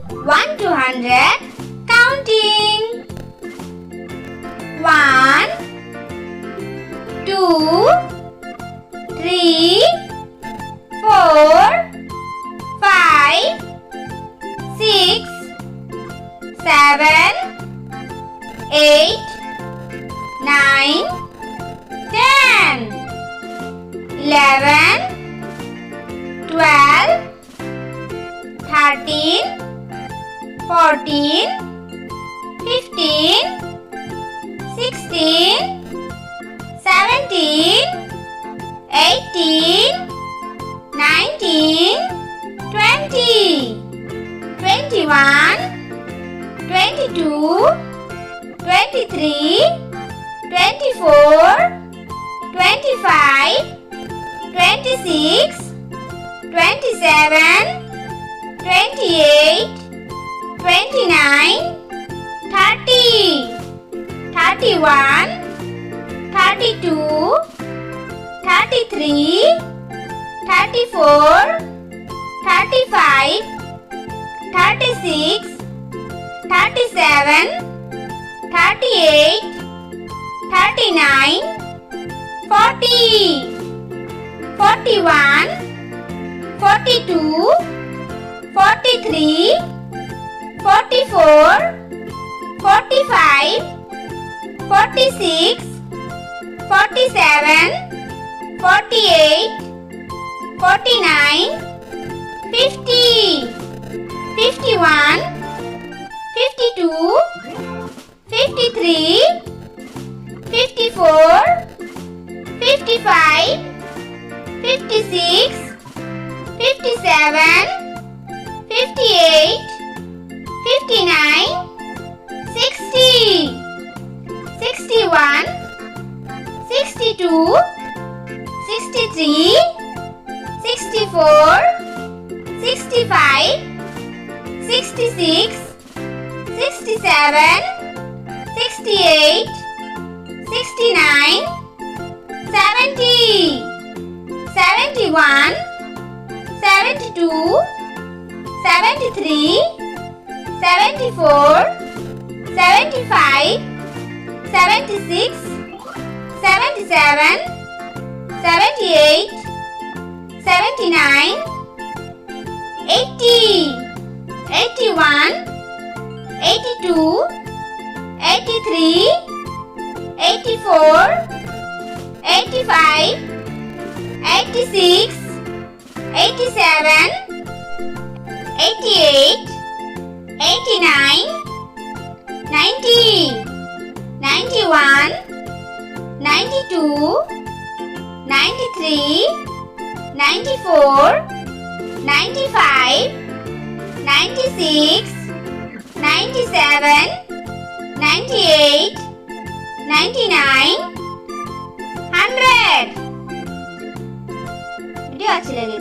1 to 100. Counting. 1 2 3 4 5 6 7 8 9 10 11 12 13 14 15 16 17 18 19 20 21 22 23 24 25 26 27 28 29 30 31 32 33 34 35 36 37 38 39 40 41 42 43 44 45 46 47 48 49 50 51 52 53 54 55 56 57 58 59 60 61 62 63 64 65 66 67 68 69 70 71 72 73 74 75 76 77 78 79 80 81 82 83 84 85 86 87 88 89 90 91 92 93 94 95 96 97 98 99 100 video আছে লাগে